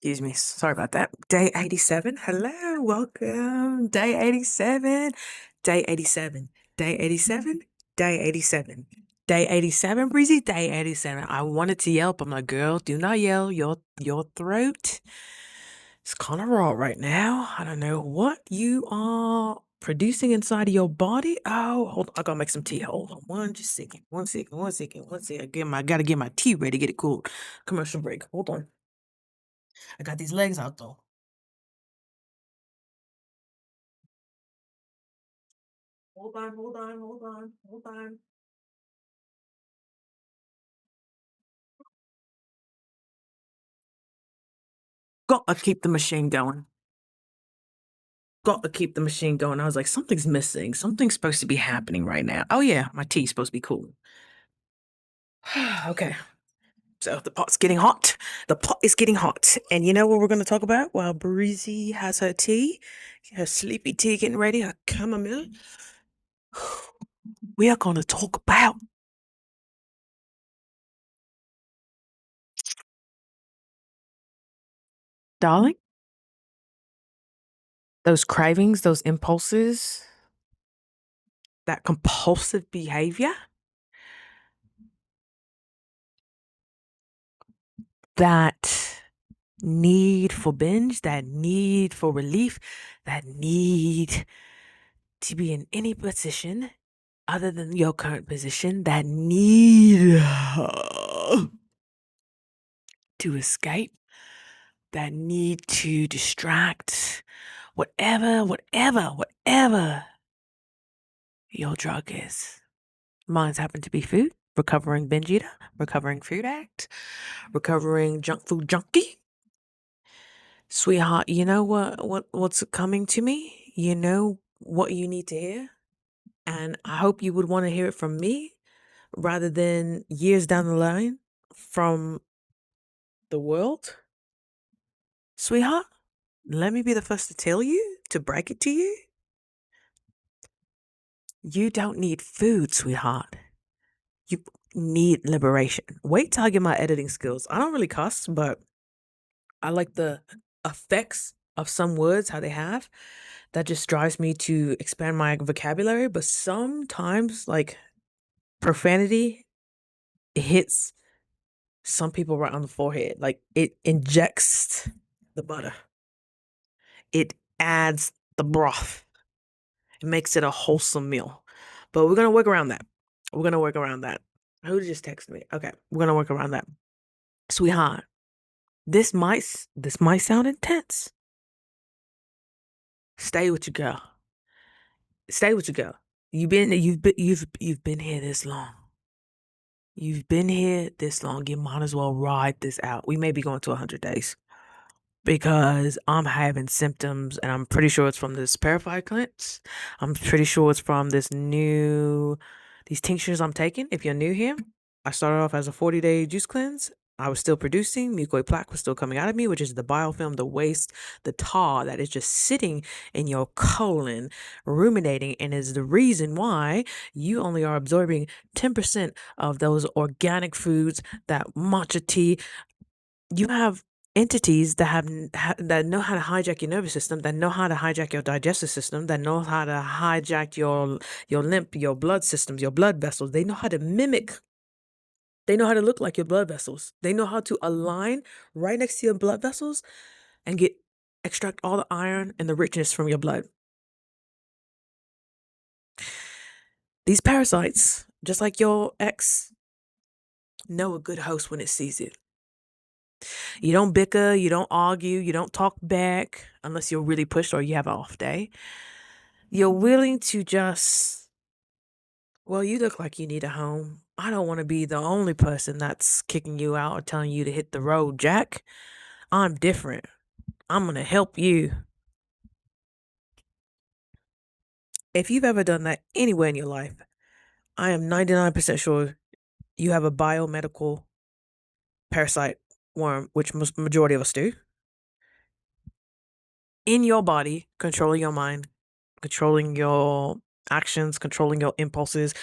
Excuse me. Sorry about that. Day 87. Hello. Welcome. Day 87. Day 87. Day 87. Day 87. Day 87, Breezy. Day 87. I wanted to yell, but I'm like, girl, do not yell. Your throat is kind of raw right now. I don't know what you are producing inside of your body. Oh, hold on. I gotta make some tea. Hold on. Just second. One second. One second. One second. I gotta get my tea ready. Get it cooled. Commercial break. Hold on. I got these legs out though. Hold on, hold on, hold on, hold on. Gotta keep the machine going. Gotta keep the machine going. I was like, something's missing. Something's supposed to be happening right now. Oh yeah, my tea's supposed to be cool. Okay. So the pot's getting hot. The pot is getting hot. And you know what we're gonna talk about while Breezy has her tea? Her sleepy tea getting ready, her chamomile. We are gonna talk about, darling, those cravings, those impulses, that compulsive behavior, that need for binge, that need for relief, that need to be in any position other than your current position, that need to escape, that need to distract, whatever your drug is. Mine's happen to be food, recovering binge eater, recovering food addict, recovering junk food junkie. Sweetheart, you know what's coming to me? You know what you need to hear? And I hope you would want to hear it from me rather than years down the line from the world. Sweetheart, let me be the first to tell you, to break it to you. You don't need food, sweetheart. You need liberation. Wait till I get my editing skills. I don't really cuss, but I like the effects of some words, how they have. That just drives me to expand my vocabulary. But sometimes, like, profanity hits some people right on the forehead. Like, it injects the butter, it adds the broth, it makes it a wholesome meal. But we're gonna work around that. We're gonna work around that. Who just texted me? Okay, we're gonna work around that. Sweetheart, this might sound intense. Stay with your girl. Stay with your girl. You've been here this long. You've been here this long. You might as well ride this out. We may be going to 100 days because I'm having symptoms, and I'm pretty sure it's from this Purified cleanse. I'm pretty sure it's from these tinctures I'm taking. If you're new here, I started off as a 40-day juice cleanse. I was still producing, mucoid plaque was still coming out of me, which is the biofilm, the waste, the tar that is just sitting in your colon, ruminating, and is the reason why you only are absorbing 10% of those organic foods, that matcha tea. You have entities that know how to hijack your nervous system, that know how to hijack your digestive system, that know how to hijack your lymph, your blood systems, your blood vessels. They know how to mimic. They know how to look like your blood vessels. They know how to align right next to your blood vessels and extract all the iron and the richness from your blood. These parasites, just like your ex, know a good host when it sees it. You don't bicker, you don't argue, you don't talk back unless you're really pushed or you have an off day. You're willing to just, well, you look like you need a home. I don't want to be the only person that's kicking you out or telling you to hit the road, Jack. I'm different. I'm going to help you. If you've ever done that anywhere in your life, I am 99% sure you have a biomedical parasite worm, which majority of us do, in your body, controlling your mind, controlling your actions, controlling your impulses,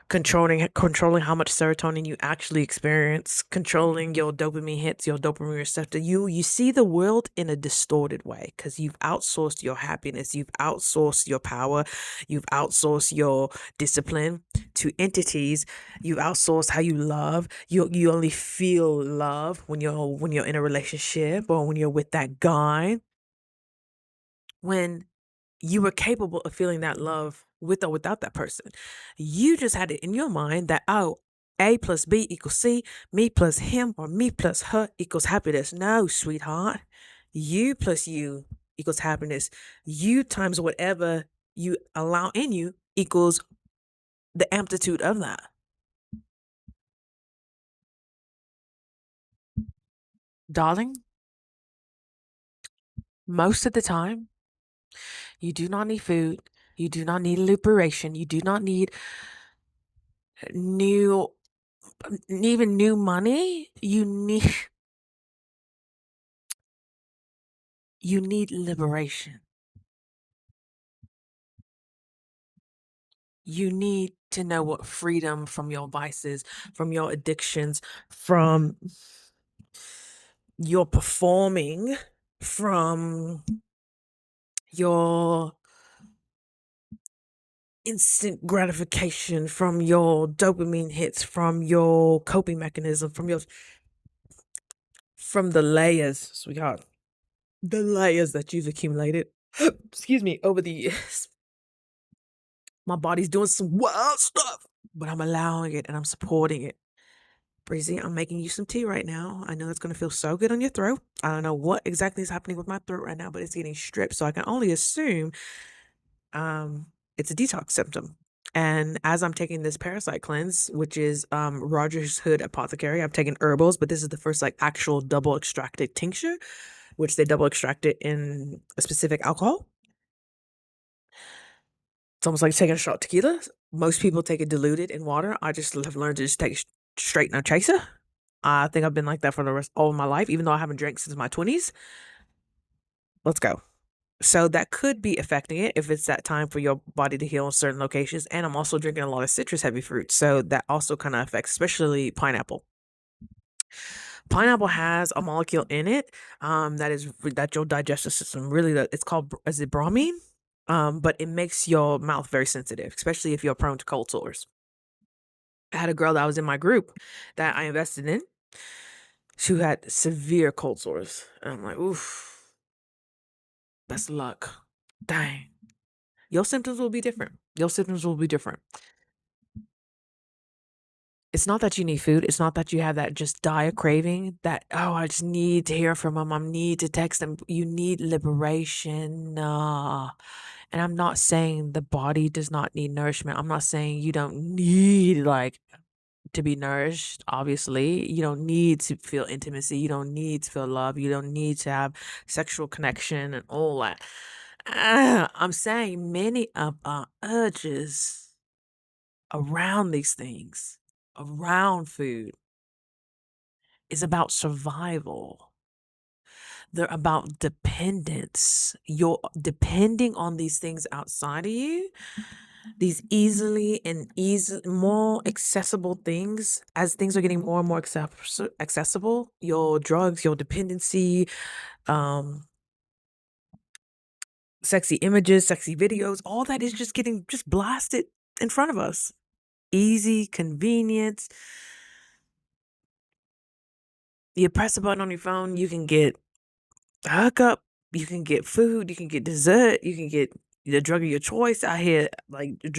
controlling how much serotonin you actually experience, controlling your dopamine hits, your dopamine receptor. You see the world in a distorted way because you've outsourced your happiness, you've outsourced your power, you've outsourced your discipline to entities. You've outsourced how you love. You only feel love when you're in a relationship or when you're with that guy. When you were capable of feeling that love with or without that person. You just had it in your mind that, oh, A plus B equals C, me plus him or me plus her equals happiness. No, sweetheart. You plus you equals happiness. You times whatever you allow in you equals the amplitude of that. Darling, most of the time, you do not need food. You do not need liberation. You do not need new, even new money. You need liberation. You need to know what freedom from your vices, from your addictions, from your performing, from your instant gratification, from your dopamine hits, from your coping mechanism, from the layers, sweetheart, the layers that you've accumulated, excuse me, over the years. My body's doing some wild stuff, but I'm allowing it and I'm supporting it. Breezy, I'm making you some tea right now. I know it's going to feel so good on your throat. I don't know what exactly is happening with my throat right now, but it's getting stripped. So I can only assume it's a detox symptom. And as I'm taking this parasite cleanse, which is Rogers Hood Apothecary, I've taken herbals, but this is the first like actual double extracted tincture, which they double extract it in a specific alcohol. It's almost like taking a shot of tequila. Most people take it diluted in water. I just have learned to just take it straight no chaser. I think I've been like that for the rest all of my life, even though I haven't drank since my 20s. Let's go. So that could be affecting it if it's that time for your body to heal in certain locations. And I'm also drinking a lot of citrus heavy fruits. So that also kind of affects, especially pineapple. Pineapple has a molecule in it that your digestive system really, it's called, is it bromine? But it makes your mouth very sensitive, especially if you're prone to cold sores. I had a girl that was in my group that I invested in. She had severe cold sores. And I'm like, oof, best of luck. Dang. Your symptoms will be different. Your symptoms will be different. It's not that you need food. It's not that you have that just dire craving that, oh, I just need to hear from them. I need to text them. You need liberation. Nah. And I'm not saying the body does not need nourishment. I'm not saying you don't need like to be nourished. Obviously, you don't need to feel intimacy. You don't need to feel love. You don't need to have sexual connection and all that. I'm saying many of our urges around these things, around food, is about survival. They're about dependence. You're depending on these things outside of you, these more accessible things. As things are getting more and more accessible, your drugs, your dependency, um, sexy images, sexy videos, all that is just getting just blasted in front of us. Easy, convenience. You press a button on your phone, you can get a hookup, you can get food, you can get dessert, you can get the drug of your choice. I hear like you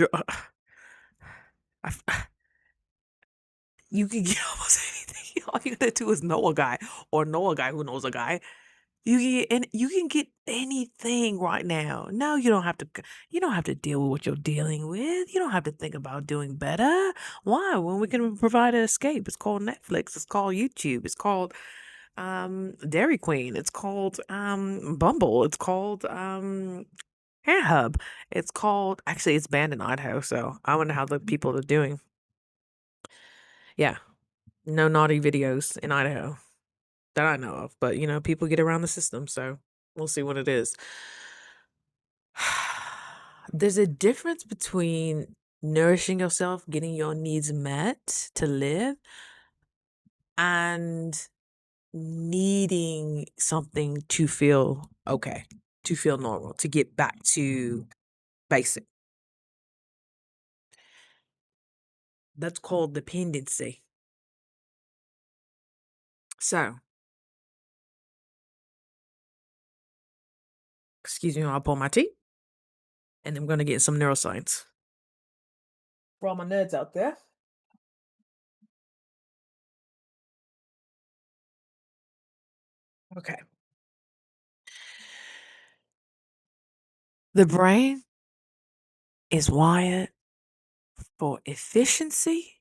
can get almost anything. All you gotta do is know a guy or know a guy who knows a guy. You can get anything right now. No, you don't have to. You don't have to deal with what you're dealing with. You don't have to think about doing better. Why? When we can provide an escape. It's called Netflix. It's called YouTube. It's called Dairy Queen. It's called Bumble. It's called Hair Hub. It's called, actually it's banned in Idaho, so I wonder how the people are doing. Yeah. No naughty videos in Idaho that I know of, but people get around the system, so we'll see what it is. There's a difference between nourishing yourself, getting your needs met to live, and needing something to feel okay, to feel normal, to get back to basic. That's called dependency. So, excuse me, I'll pull my teeth and I'm going to get some neuroscience. For all my nerds out there. Okay. The brain is wired for efficiency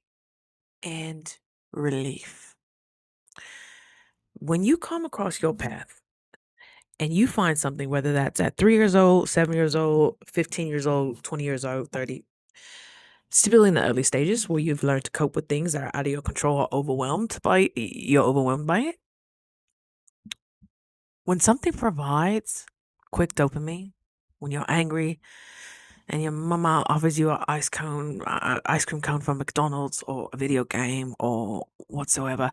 and relief. When you come across your path and you find something, whether that's at 3 years old, 7 years old, 15 years old, 20 years old, 30, still in the early stages where you've learned to cope with things that are out of your control or you're overwhelmed by it. When something provides quick dopamine, when you're angry and your mama offers you an ice cream cone from McDonald's or a video game or whatsoever,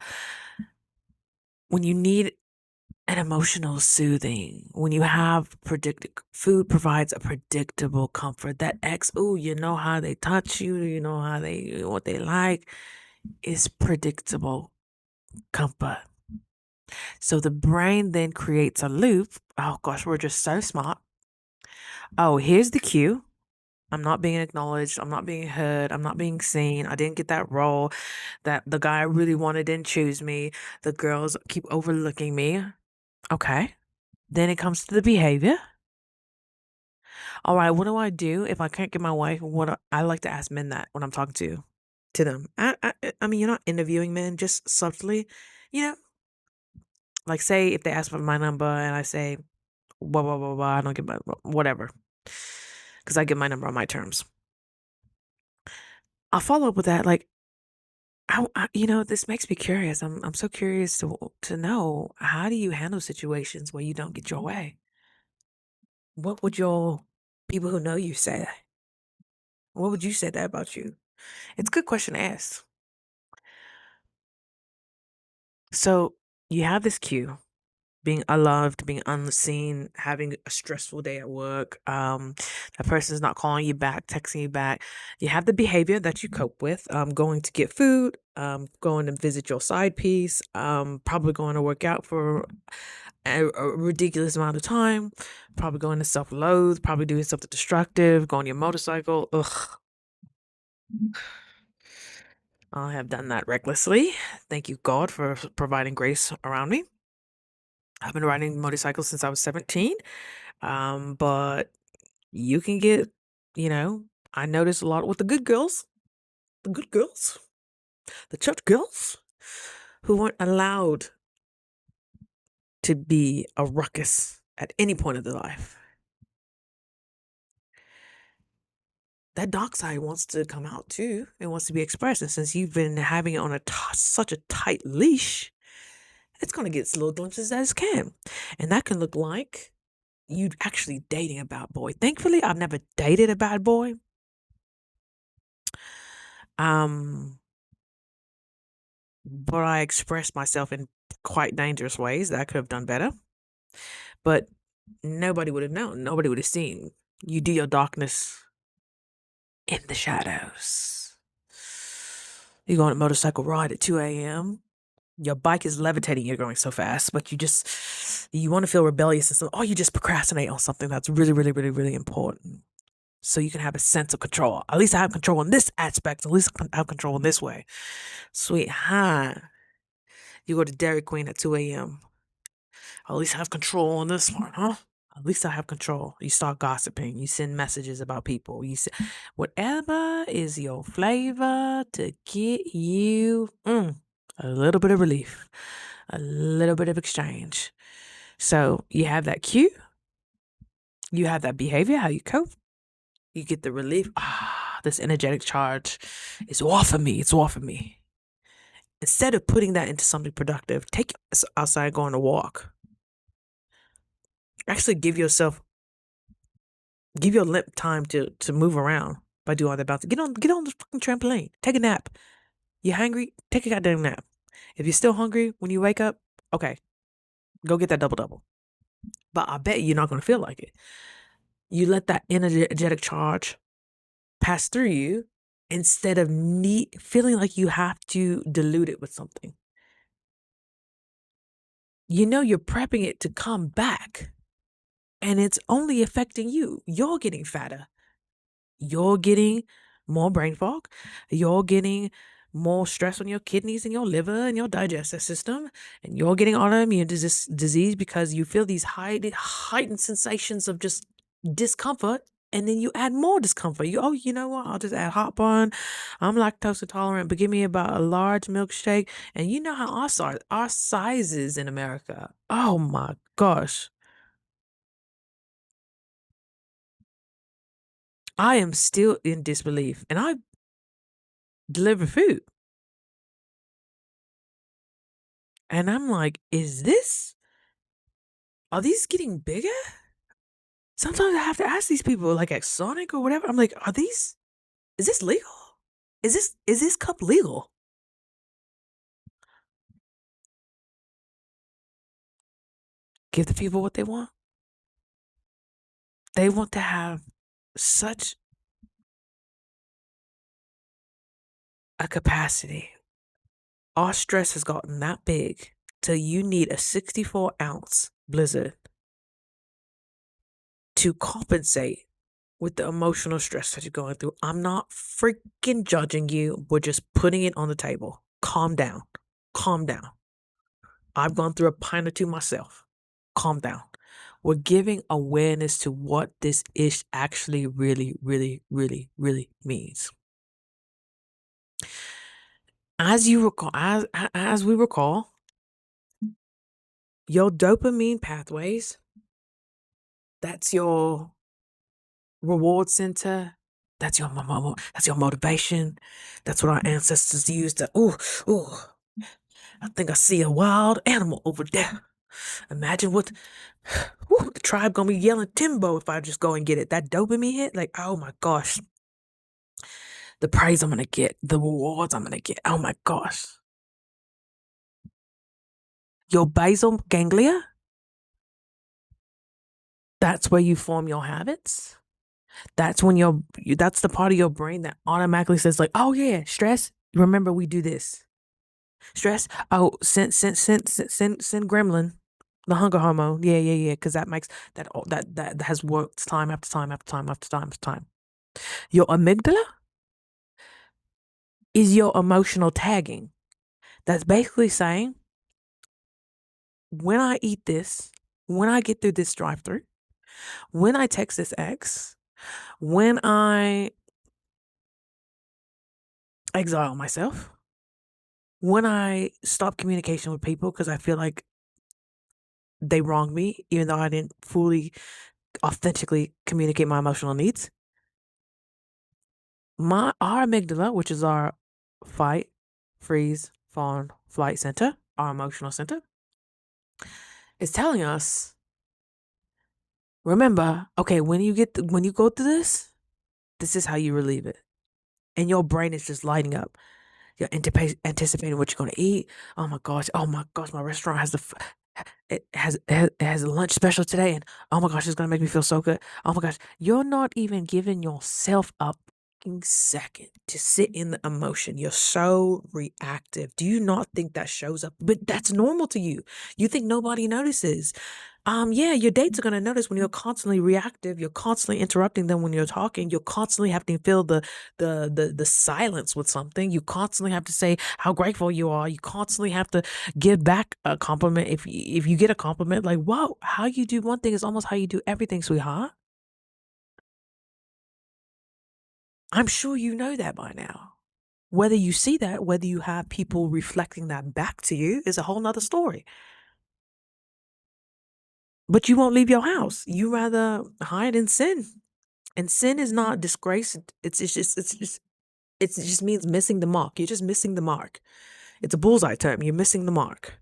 when you need an emotional soothing, when you have food provides a predictable comfort. That you know how they touch you, you know what they like, is predictable comfort. So the brain then creates a loop. Oh gosh, we're just so smart. Oh, here's the cue. I'm not being acknowledged. I'm not being heard. I'm not being seen. I didn't get that role that the guy I really wanted didn't choose me. The girls keep overlooking me. Okay. Then it comes to the behavior. All right, what do I do if I can't get my wife? I like to ask men that when I'm talking to them. I mean, you're not interviewing men, just subtly, you know, like say if they ask for my number and I say blah blah blah blah, I don't get my whatever, because I get my number on my terms. I'll follow up with that, like, this makes me curious. I'm so curious to know, how do you handle situations where you don't get your way? What would your people who know you say? What would you say that about you? It's a good question to ask. So you have this cue, being unloved, being unseen, having a stressful day at work. That person's not calling you back, texting you back. You have the behavior that you cope with. Going to get food, going to visit your side piece, probably going to work out for a ridiculous amount of time, probably going to self-loathe, probably doing something destructive, going on your motorcycle. Ugh. I have done that recklessly. Thank you, God, for providing grace around me. I've been riding motorcycles since I was 17. But you can get, you know, I notice a lot with the good girls, the church girls who weren't allowed to be a ruckus at any point of their life. That dark side wants to come out too. It wants to be expressed. And since you've been having it on such a tight leash, it's going to get little glimpses as it can. And that can look like you actually dating a bad boy. Thankfully, I've never dated a bad boy. But I expressed myself in quite dangerous ways that I could have done better. But nobody would have known. Nobody would have seen. You do your darkness in the shadows. You go on a motorcycle ride at 2 a.m. Your bike is levitating. You're going so fast, but you want to feel rebellious and so, you just procrastinate on something that's really, really, really, really important. So you can have a sense of control. At least I have control in this aspect. At least I have control in this way. Sweetheart, you go to Dairy Queen at 2 a.m. At least I have control on this one, huh? At least I have control. You start gossiping. You send messages about people. You say whatever is your flavor to get you a little bit of relief, a little bit of exchange. So you have that cue. You have that behavior, how you cope. You get the relief. This energetic charge is off of me. It's off of me. Instead of putting that into something productive, take it outside, go on a walk. Actually give your lip time to move around. by doing all that bouncing. Get on the fucking trampoline. Take a nap. You hungry? Take a goddamn nap. If you're still hungry when you wake up, okay, go get that double double. But I bet you're not gonna feel like it. You let that energetic charge pass through you instead of feeling like you have to dilute it with something. You're prepping it to come back, and it's only affecting you. You're getting fatter. You're getting more brain fog. You're getting more stress on your kidneys and your liver and your digestive system. And you're getting autoimmune disease because you feel these heightened sensations of just discomfort. And then you add more discomfort. You know what? I'll just add heartburn. I'm lactose intolerant, but give me about a large milkshake. And you know how our sizes in America. Oh my gosh. I am still in disbelief. And I deliver food. And I'm like, are these getting bigger? Sometimes I have to ask these people, like at Sonic or whatever. I'm like, is this legal? Is this cup legal? Give the people what they want. They want to have such a capacity. Our stress has gotten that big till you need a 64-ounce blizzard to compensate with the emotional stress that you're going through. I'm not freaking judging you. We're just putting it on the table. Calm down. Calm down. I've gone through a pint or two myself. Calm down. We're giving awareness to what this ish actually really, really, really, really means. As you recall, as we recall, your dopamine pathways, that's your reward center. That's your motivation. That's what our ancestors used to. Ooh, I think I see a wild animal over there. Imagine what the tribe gonna be yelling Timbo if I just go and get it. That dopamine hit, like, oh my gosh. The praise I'm gonna get, the rewards I'm gonna get. Oh my gosh. Your basal ganglia, that's where you form your habits. That's when that's the part of your brain that automatically says, like, oh yeah, stress. Remember, we do this. Stress. Oh, send gremlin, the hunger hormone. Yeah. Because that makes that has worked time after time after time after time after time. Your amygdala is your emotional tagging. That's basically saying, when I eat this, when I get through this drive-through, when I text this ex, when I exile myself, when I stop communication with people because I feel like they wronged me, even though I didn't fully, authentically communicate my emotional needs, our amygdala, which is our fight, freeze, fawn, flight center, our emotional center, is telling us, remember, okay, when you go through this is how you relieve it. And your brain is just lighting up. You're anticipating what you're going to eat. Oh my gosh, my restaurant has it has a lunch special today, and oh my gosh, it's going to make me feel so good. Oh my gosh, you're not even giving yourself a second to sit in the emotion. You're so reactive. Do you not think that shows up? But that's normal to you. You think nobody notices. Yeah, your dates are gonna notice when you're constantly reactive. You're constantly interrupting them when you're talking. You're constantly having to fill the silence with something. You constantly have to say how grateful you are. You constantly have to give back a compliment. If you get a compliment, like, whoa, how you do one thing is almost how you do everything, sweetheart. I'm sure you know that by now. Whether you see that, whether you have people reflecting that back to you, is a whole nother story. But you won't leave your house. You rather hide in sin. And sin is not disgrace. It just means missing the mark. You're just missing the mark. It's a bullseye term. You're missing the mark.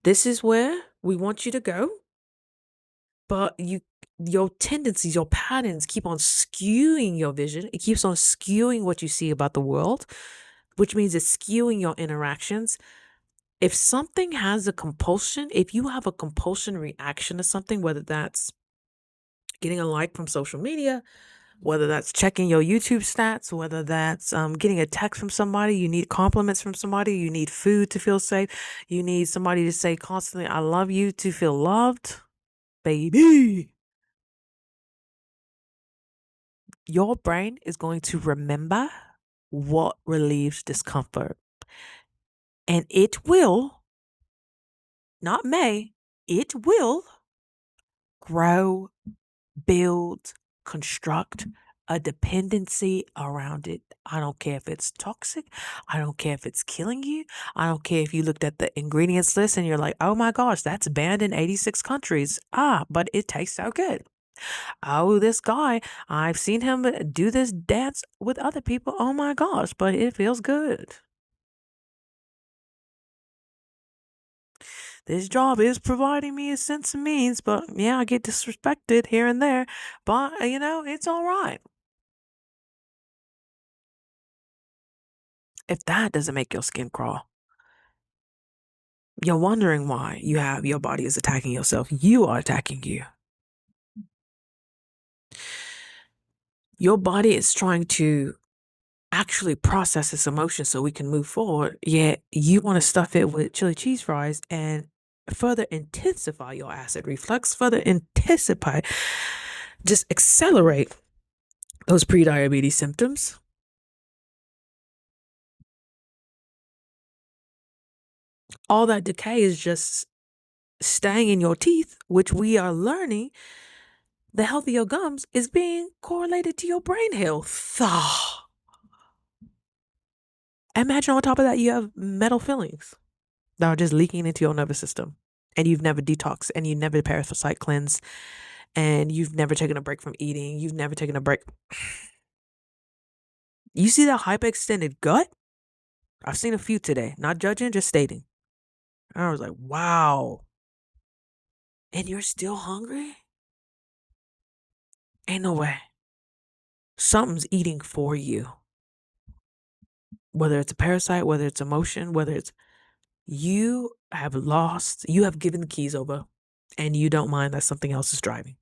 This is where we want you to go, but your tendencies, your patterns keep on skewing your vision. It keeps on skewing what you see about the world, which means it's skewing your interactions. If something has a compulsion, if you have a compulsion reaction to something, whether that's getting a like from social media, whether that's checking your YouTube stats, whether that's getting a text from somebody, you need compliments from somebody, you need food to feel safe, you need somebody to say constantly, I love you to feel loved, baby. Your brain is going to remember what relieves discomfort. And it will, not may, it will grow, build, construct a dependency around it. I don't care if it's toxic. I don't care if it's killing you. I don't care if you looked at the ingredients list and you're like, oh my gosh, that's banned in 86 countries. But it tastes so good. Oh, this guy, I've seen him do this dance with other people. Oh my gosh, but it feels good. This job is providing me a sense of means, but yeah, I get disrespected here and there. But, it's all right. If that doesn't make your skin crawl, you're wondering why your body is attacking yourself. You are attacking you. Your body is trying to actually process its emotions so we can move forward, yet you want to stuff it with chili cheese fries and further intensify your acid reflux, further intensify, just accelerate those pre-diabetes symptoms. All that decay is just staying in your teeth, which we are learning the health of your gums is being correlated to your brain health. Imagine on top of that, you have metal fillings that are just leaking into your nervous system, and you've never detoxed, and you never parasite cleansed, and you've never taken a break from eating. You've never taken a break. You see that hyperextended gut? I've seen a few today. Not judging, just stating. And I was like, wow. And you're still hungry? Ain't no way. Something's eating for you. Whether it's a parasite, whether it's emotion, whether it's you have given the keys over, and you don't mind that something else is driving.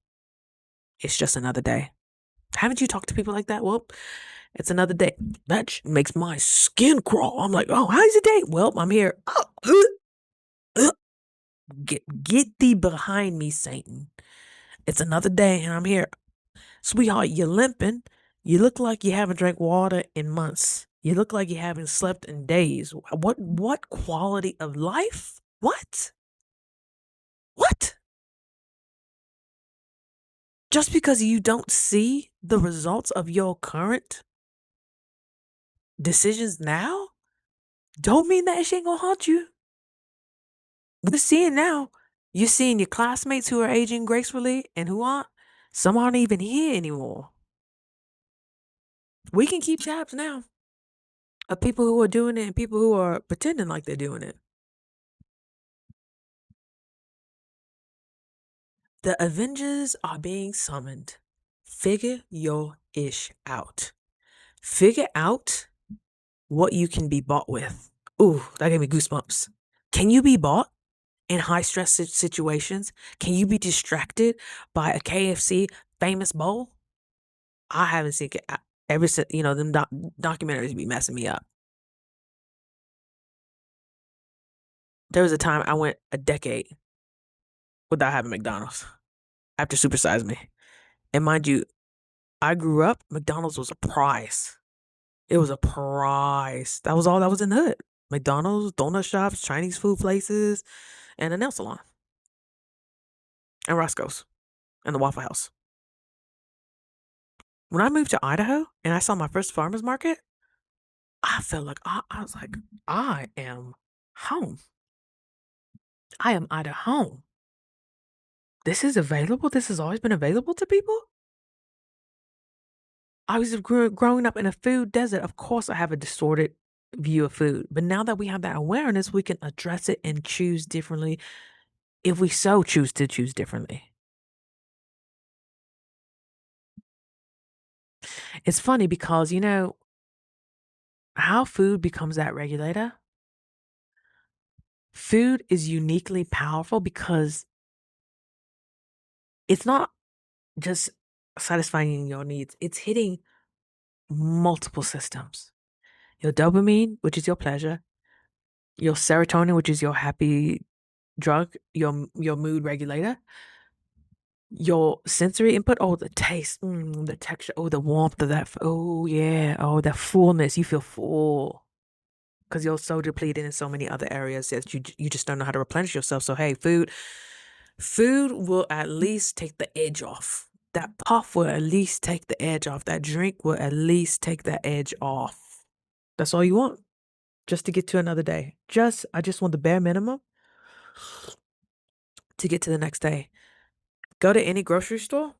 It's just another day. Haven't you talked to people like that? Well, it's another day. That makes my skin crawl. I'm like, oh, how's your day? Well, I'm here. Get thee behind me, Satan. It's another day, and I'm here. Sweetheart, you're limping. You look like you haven't drank water in months. You look like you haven't slept in days. What quality of life? What? What? Just because you don't see the results of your current decisions now, don't mean that shit ain't gonna haunt you. We're seeing now. You're seeing your classmates who are aging gracefully and who aren't. Some aren't even here anymore. We can keep tabs now of people who are doing it and people who are pretending like they're doing it. The Avengers are being summoned. Figure your ish out. Figure out what you can be bought with. Ooh, that gave me goosebumps. Can you be bought in high stress situations? Can you be distracted by a KFC famous bowl? I haven't seen it ever since, them documentaries be messing me up. There was a time I went a decade without having McDonald's after Super Size Me. And mind you, I grew up, McDonald's was a prize. It was a prize. That was all that was in the hood. McDonald's, donut shops, Chinese food places, and a nail salon. And Roscoe's. And the Waffle House. When I moved to Idaho and I saw my first farmer's market, I felt like I was like, I am home. I am Idaho. This is available. This has always been available to people. I was growing up in a food desert. Of course, I have a distorted view of food. But now that we have that awareness, we can address it and choose differently if we so choose to choose differently. It's funny because, how food becomes that regulator? Food is uniquely powerful because it's not just satisfying your needs, it's hitting multiple systems. Your dopamine, which is your pleasure, your serotonin, which is your happy drug, your mood regulator, your sensory input, oh, the taste, the texture, oh, the warmth of that, oh, yeah, oh, the fullness, you feel full because you're so depleted in so many other areas that you just don't know how to replenish yourself. So, hey, food will at least take the edge off. That puff will at least take the edge off. That drink will at least take that edge off. That's all you want, just to get to another day. I just want the bare minimum to get to the next day. Go to any grocery store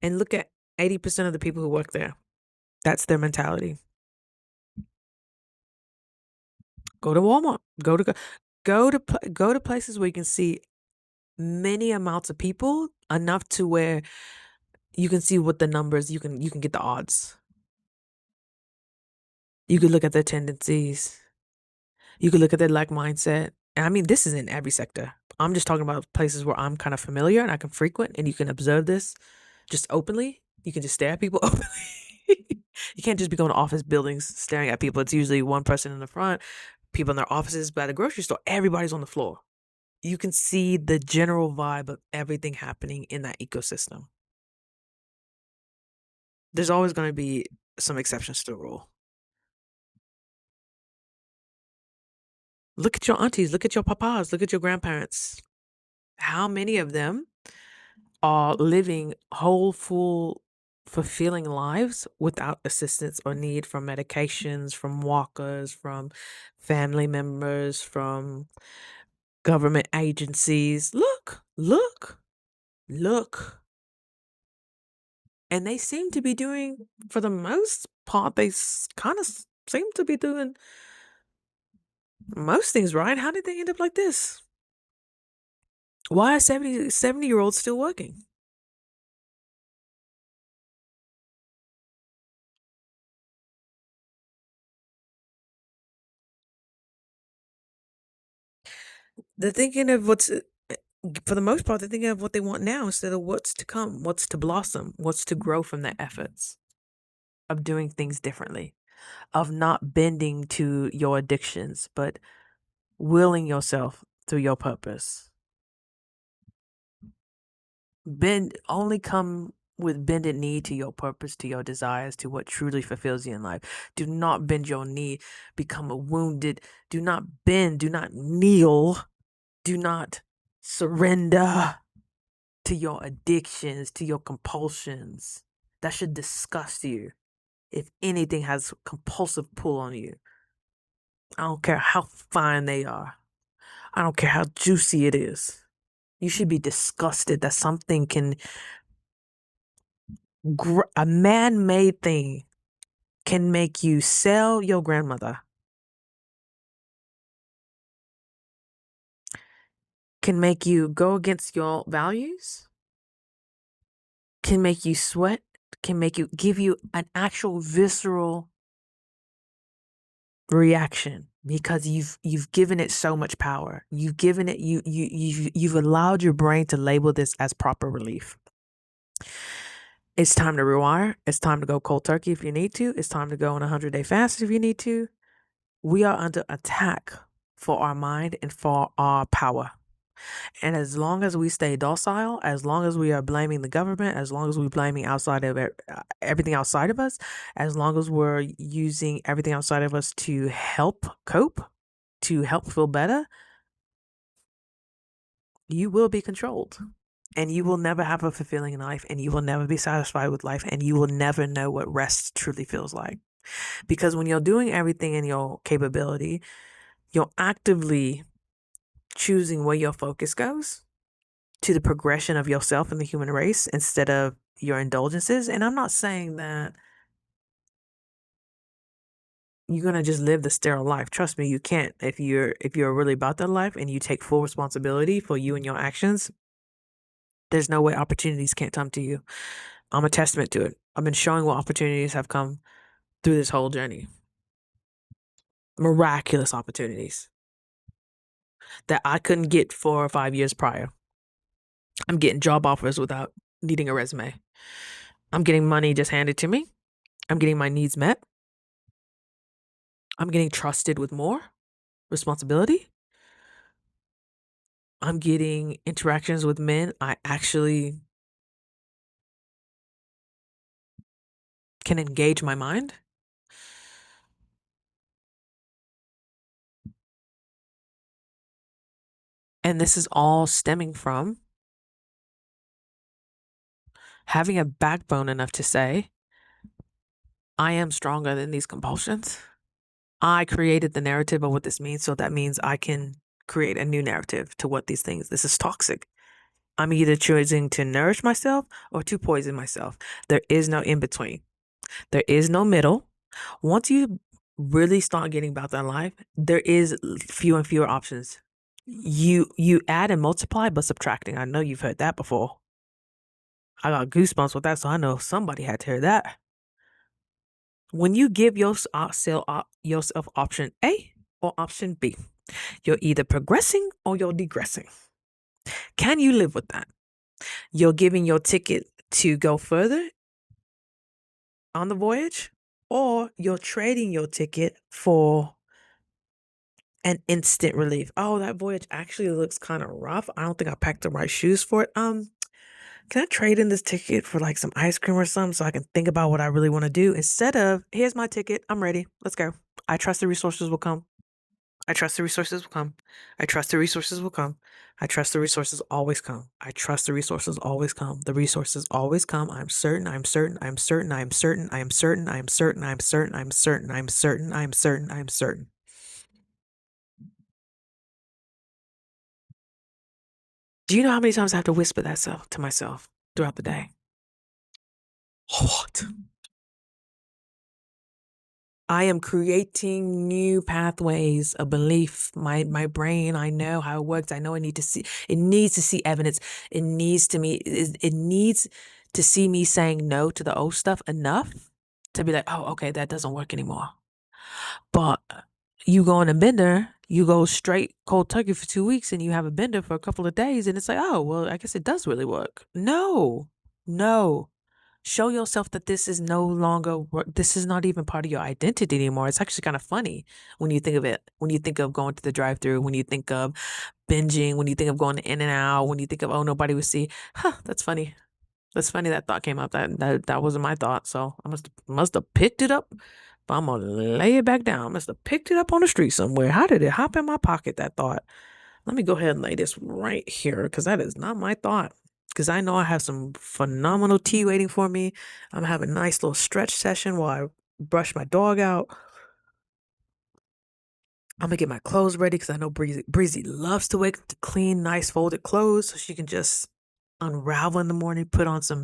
and look at 80% of the people who work there. That's their mentality. Go to Walmart. Go to places where you can see many amounts of people, enough to where you can see what the numbers, you can get the odds. You could look at their tendencies. You could look at their like mindset. And I mean, this is in every sector. I'm just talking about places where I'm kind of familiar and I can frequent, and you can observe this just openly. You can just stare at people openly. You can't just be going to office buildings staring at people. It's usually one person in the front, people in their offices. But at the grocery store, everybody's on the floor. You can see the general vibe of everything happening in that ecosystem. There's always going to be some exceptions to the rule. Look at your aunties, look at your papas, look at your grandparents. How many of them are living whole, full, fulfilling lives without assistance or need from medications, from walkers, from family members, from government agencies? Look. And they seem to be doing, for the most part, they kind of seem to be doing most things right. How did they end up like this? Why are 70-year-olds still working? They're thinking of for the most part, they're thinking of what they want now instead of what's to come, what's to blossom, what's to grow from their efforts of doing things differently, of not bending to your addictions, but willing yourself through your purpose. Only come with bended knee to your purpose, to your desires, to what truly fulfills you in life. Do not bend your knee, become a wounded. Do not bend, do not kneel, do not surrender to your addictions, to your compulsions. That should disgust you. If anything has compulsive pull on you, I don't care how fine they are. I don't care how juicy it is. You should be disgusted that something can, a man made thing can make you sell your grandmother, can make you go against your values, can make you sweat, can make you give you an actual visceral reaction because you've given it so much power. You've given it you've allowed your brain to label this as proper relief. It's time to rewire. It's time to go cold turkey if you need to. It's time to go on a 100-day fast if you need to. We are under attack for our mind and for our power. And as long as we stay docile, as long as we are blaming the government, as long as we're blaming outside of everything outside of us, as long as we're using everything outside of us to help cope, to help feel better, you will be controlled. And you will never have a fulfilling life, and you will never be satisfied with life, and you will never know what rest truly feels like. Because when you're doing everything in your capability, you're actively choosing where your focus goes to the progression of yourself and the human race instead of your indulgences. And I'm not saying that you're gonna just live the sterile life. Trust me, you can't. If you're really about that life and you take full responsibility for you and your actions, there's no way opportunities can't come to you. I'm a testament to it. I've been showing what opportunities have come through this whole journey. Miraculous opportunities that I couldn't get 4 or 5 years prior. I'm getting job offers without needing a resume. I'm getting money just handed to me. I'm getting my needs met. I'm getting trusted with more responsibility. I'm getting interactions with men I actually can engage my mind. And this is all stemming from having a backbone enough to say, I am stronger than these compulsions. I created the narrative of what this means, so that means I can create a new narrative to what these things. This is toxic. I'm either choosing to nourish myself or to poison myself. There is no in between. There is no middle. Once you really start getting about that life, there is fewer and fewer options. You add and multiply, but subtracting. I know you've heard that before. I got goosebumps with that, so I know somebody had to hear that. When you give yourself option A or option B, you're either progressing or you're degressing. Can you live with that? You're giving your ticket to go further on the voyage, or you're trading your ticket for an instant relief. Oh, that voyage actually looks kind of rough. I don't think I packed the right shoes for it. Can I trade in this ticket for like some ice cream or something so I can think about what I really want to do instead of here's my ticket, I'm ready, let's go. I trust the resources will come. I trust the resources will come. I trust the resources will come. I trust the resources always come. I trust the resources always come. The resources always come. I'm certain. I'm certain. I'm certain. I'm certain. I'm certain. I'm certain. I'm certain. I'm certain. I'm certain. I'm certain. I'm certain. Do you know how many times I have to whisper that self to myself throughout the day? What? I am creating new pathways of belief. My brain, I know how it works. I know it needs to see evidence. It needs to see me saying no to the old stuff enough to be like, oh, okay, that doesn't work anymore. But you go on a bender, you go straight cold turkey for 2 weeks and you have a bender for a couple of days and it's like, oh, well, I guess it does really work. No, no. Show yourself that this is no longer work. This is not even part of your identity anymore. It's actually kind of funny when you think of it. When you think of going to the drive-through, when you think of binging, when you think of going to In-N-Out, when you think of, oh, nobody would see. Huh, that's funny. That's funny that thought came up. That wasn't my thought. So I must have picked it up. But I'm gonna lay it back down. I must have picked it up on the street somewhere. How did it hop in my pocket, that thought? Let me go ahead and lay this right here because that is not my thought. Because I know I have some phenomenal tea waiting for me. I'm having a nice little stretch session while I brush my dog out. I'm gonna get my clothes ready because I know Breezy loves to wake up to clean, nice folded clothes so she can just unravel in the morning, put on some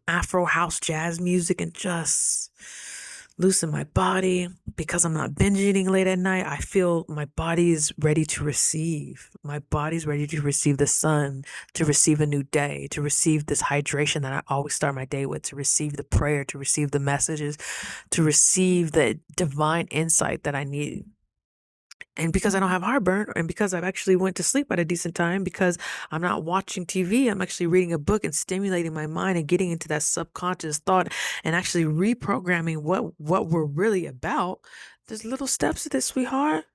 Afro house jazz music and just loosen my body. Because I'm not binge eating late at night, I feel my body is ready to receive. My body's ready to receive the sun, to receive a new day, to receive this hydration that I always start my day with, to receive the prayer, to receive the messages, to receive the divine insight that I need. And because I don't have heartburn, and because I've actually went to sleep at a decent time, because I'm not watching TV, I'm actually reading a book and stimulating my mind and getting into that subconscious thought and actually reprogramming what we're really about. There's little steps to this, sweetheart.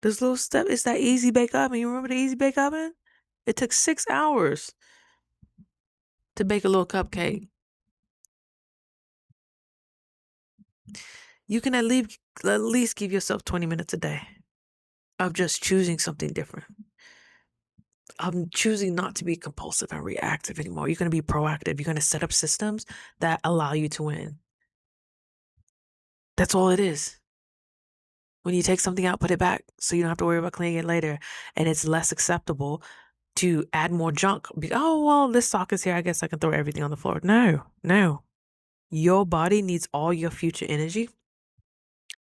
There's little steps. It's that easy bake oven. You remember the easy bake oven? It took 6 hours to bake a little cupcake. You can at least give yourself 20 minutes a day of just choosing something different. I'm choosing not to be compulsive and reactive anymore. You're going to be proactive. You're going to set up systems that allow you to win. That's all it is. When you take something out, put it back so you don't have to worry about cleaning it later. And it's less acceptable to add more junk. Oh, well, this sock is here. I guess I can throw everything on the floor. No, no. Your body needs all your future energy.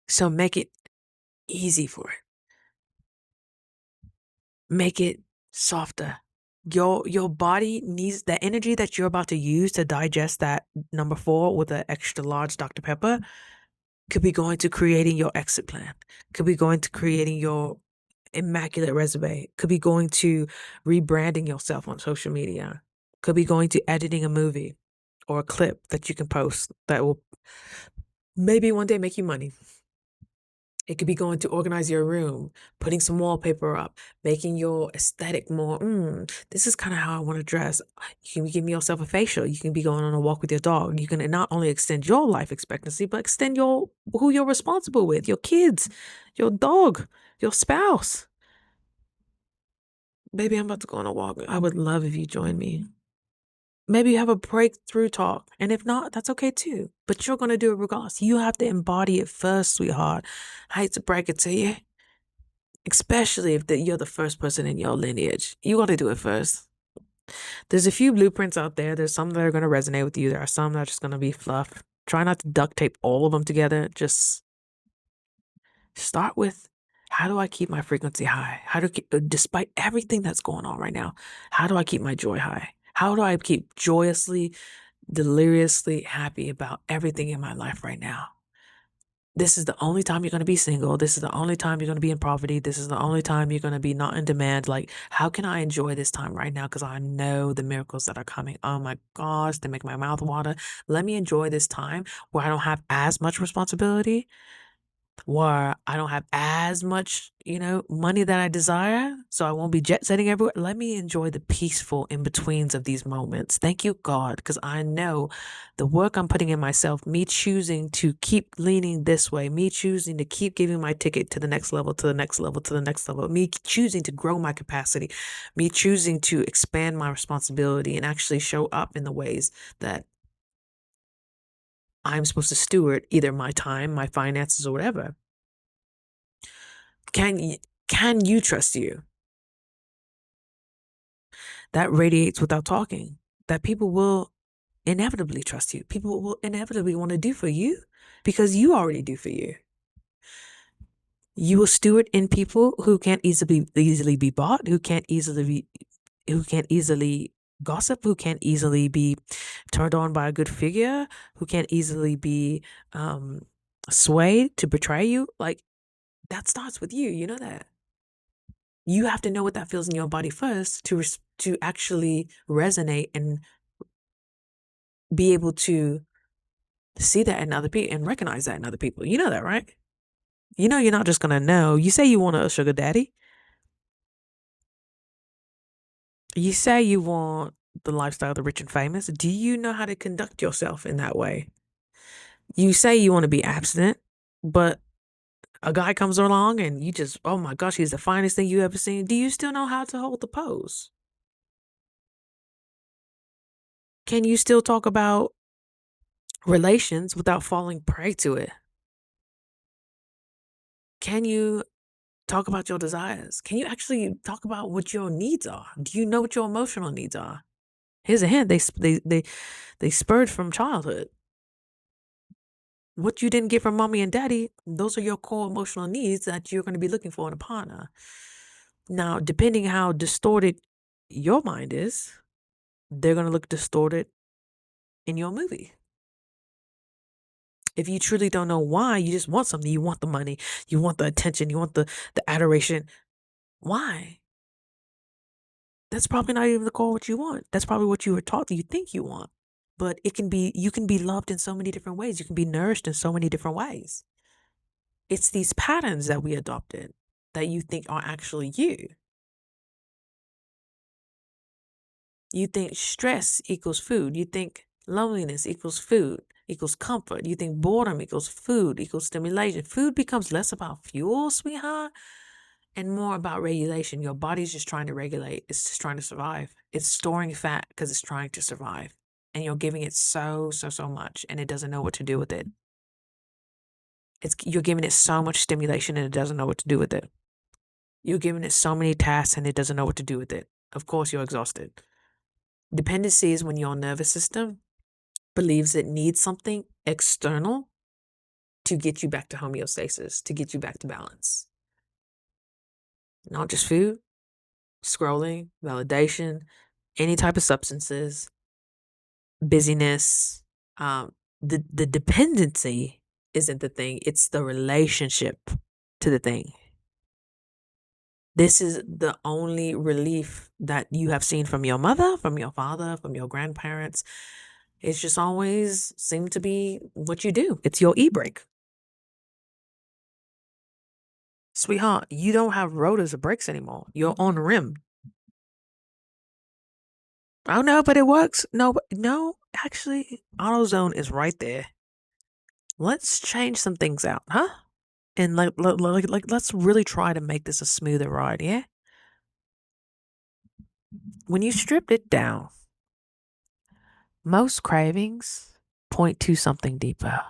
So make it easy for it. Make it softer. Your body needs the energy that you're about to use to digest that number four with an extra large Dr. Pepper could be going to creating your exit plan, could be going to creating your immaculate resume, could be going to rebranding yourself on social media, could be going to editing a movie or a clip that you can post that will maybe one day make you money. It could be going to organize your room, putting some wallpaper up, making your aesthetic more, this is kind of how I want to dress. You can be giving yourself a facial. You can be going on a walk with your dog. You can not only extend your life expectancy, but extend who you're responsible with, your kids, your dog, your spouse. Baby, I'm about to go on a walk. I would love if you join me. Maybe you have a breakthrough talk. And if not, that's okay too. But you're going to do it regardless. You have to embody it first, sweetheart. I hate to break it to you. Especially if you're the first person in your lineage. You got to do it first. There's a few blueprints out there. There's some that are going to resonate with you. There are some that are just going to be fluff. Try not to duct tape all of them together. Just start with, how do I keep my frequency high? Despite everything that's going on right now, how do I keep my joy high? How do I keep joyously, deliriously happy about everything in my life right now? This is the only time you're going to be single. This is the only time you're going to be in poverty. This is the only time you're going to be not in demand. Like, how can I enjoy this time right now? Because I know the miracles that are coming. Oh my gosh, they make my mouth water. Let me enjoy this time where I don't have as much responsibility, where I don't have as much, money that I desire, so I won't be jet setting everywhere. Let me enjoy the peaceful in betweens of these moments. Thank you, God, because I know the work I'm putting in myself, me choosing to keep leaning this way, me choosing to keep giving my ticket to the next level, to the next level, to the next level, me choosing to grow my capacity, me choosing to expand my responsibility and actually show up in the ways that I'm supposed to steward either my time, my finances, or whatever. Can you trust you? That radiates without talking. That people will inevitably trust you. People will inevitably want to do for you because you already do for you. You will steward in people who can't easily be bought, who can't easily gossip, who can't easily be turned on by a good figure, who can't easily be swayed to betray you. Like, that starts with you. You know that. You have to know what that feels in your body first to actually resonate and be able to see that in other people and recognize that in other people. You know that, right? You know, you're not just gonna know. You say you want a sugar daddy. You say you want the lifestyle of the rich and famous. Do you know how to conduct yourself in that way? You say you want to be abstinent, but a guy comes along and you just, oh my gosh, he's the finest thing you ever seen. Do you still know how to hold the pose? Can you still talk about relations without falling prey to it? Can you talk about your desires? Can you actually talk about what your needs are? Do you know what your emotional needs are? Here's a hint: they spurred from childhood. What you didn't get from mommy and daddy, those are your core emotional needs that you're going to be looking for in a partner. Now, depending how distorted your mind is, they're going to look distorted in your movie. If you truly don't know why, you just want something. You want the money, you want the attention, you want the adoration. Why? That's probably not even the core what you want. That's probably what you were taught that you think you want. But you can be loved in so many different ways. You can be nourished in so many different ways. It's these patterns that we adopted that you think are actually you. You think stress equals food. You think loneliness equals food, equals comfort. You think boredom equals food, equals stimulation. Food becomes less about fuel, sweetheart, and more about regulation. Your body's just trying to regulate. It's just trying to survive. It's storing fat because it's trying to survive. And you're giving it so much, and it doesn't know what to do with it. You're giving it so much stimulation, and it doesn't know what to do with it. You're giving it so many tasks, and it doesn't know what to do with it. Of course, you're exhausted. Dependency is when your nervous system believes it needs something external to get you back to homeostasis, to get you back to balance. Not just food, scrolling, validation, any type of substances, busyness. Um, the dependency isn't the thing, it's the relationship to the thing. This is the only relief that you have seen from your mother, from your father, from your grandparents. It's just always seemed to be what you do. It's your e-brake. Sweetheart, you don't have rotors or brakes anymore. You're on rim. Oh no, but it works. No, actually, AutoZone is right there. Let's change some things out, huh? And let's really try to make this a smoother ride, yeah? When you stripped it down, most cravings point to something deeper.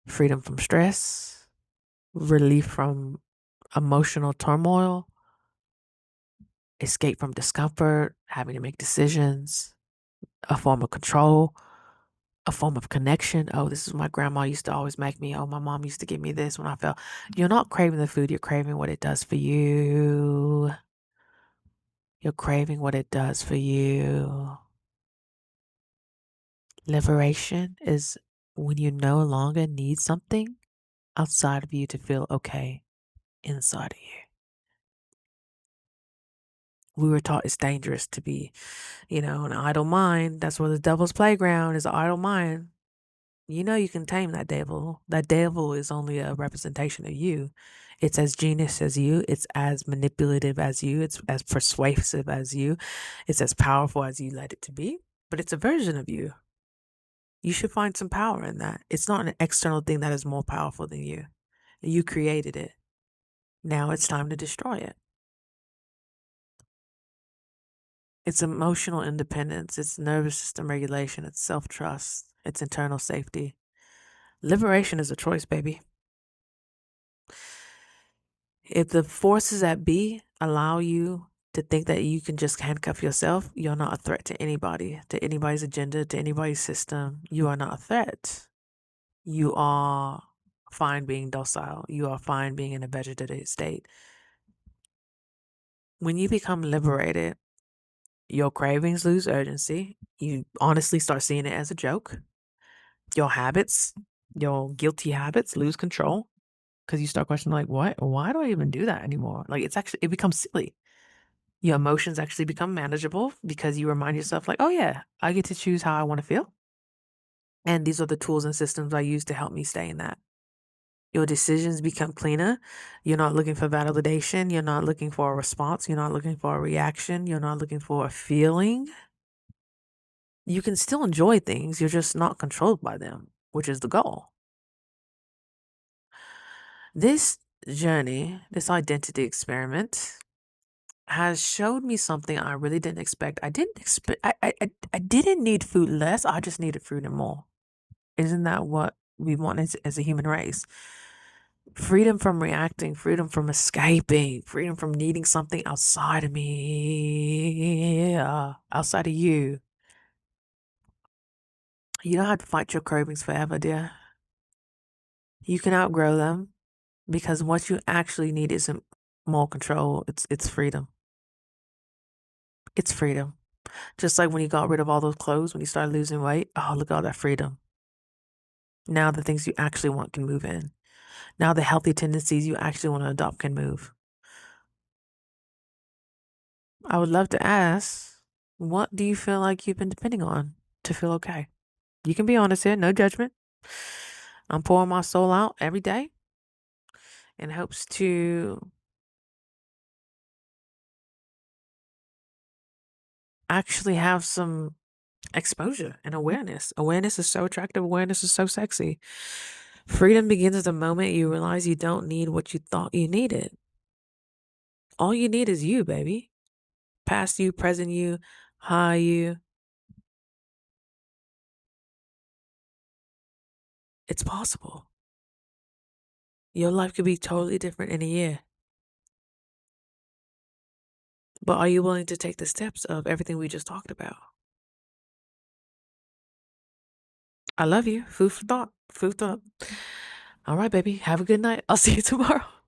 Freedom from stress, relief from emotional turmoil, escape from discomfort, having to make decisions, a form of control, a form of connection. Oh, this is my grandma used to always make me. Oh, my mom used to give me this when I felt. You're not craving the food, you're craving what it does for you. You're craving what it does for you. Liberation is when you no longer need something outside of you to feel okay inside of you. We were taught it's dangerous to be, an idle mind. That's where the devil's playground is, an idle mind. You know you can tame that devil. That devil is only a representation of you. It's as genius as you. It's as manipulative as you. It's as persuasive as you. It's as powerful as you let it to be. But it's a version of you. You should find some power in that. It's not an external thing that is more powerful than you. You created it. Now it's time to destroy it. It's emotional independence. It's nervous system regulation. It's self-trust. It's internal safety. Liberation is a choice, baby. If the forces at B allow you to think that you can just handcuff yourself, you're not a threat to anybody, to anybody's agenda, to anybody's system. You are not a threat. You are fine being docile. You are fine being in a vegetative state. When you become liberated, your cravings lose urgency. You honestly start seeing it as a joke. Your habits, your guilty habits lose control because you start questioning, like, what? Why do I even do that anymore? Like, it becomes silly. Your emotions actually become manageable because you remind yourself, like, oh yeah, I get to choose how I want to feel. And these are the tools and systems I use to help me stay in that. Your decisions become cleaner. You're not looking for validation. You're not looking for a response. You're not looking for a reaction. You're not looking for a feeling. You can still enjoy things. You're just not controlled by them, which is the goal. This journey, this identity experiment, has showed me something I really didn't expect. I didn't expect. I didn't need food less. I just needed food and more. Isn't that what we want as a human race? Freedom from reacting, freedom from escaping, freedom from needing something outside of me, outside of you. You don't have to fight your cravings forever, dear. You can outgrow them because what you actually need isn't more control. It's freedom. It's freedom. Just like when you got rid of all those clothes, when you started losing weight, oh, look at all that freedom. Now the things you actually want can move in. Now the healthy tendencies you actually want to adopt can move. I would love to ask, what do you feel like you've been depending on to feel okay? You can be honest here, no judgment. I'm pouring my soul out every day in hopes to actually have some exposure and awareness. Awareness is so attractive. Awareness is so sexy. Freedom begins the moment you realize you don't need what you thought you needed. All you need is you, baby. Past you, present you, high you. It's possible. Your life could be totally different in a year. But are you willing to take the steps of everything we just talked about? I love you. Food for thought. Food for thought. All right, baby. Have a good night. I'll see you tomorrow.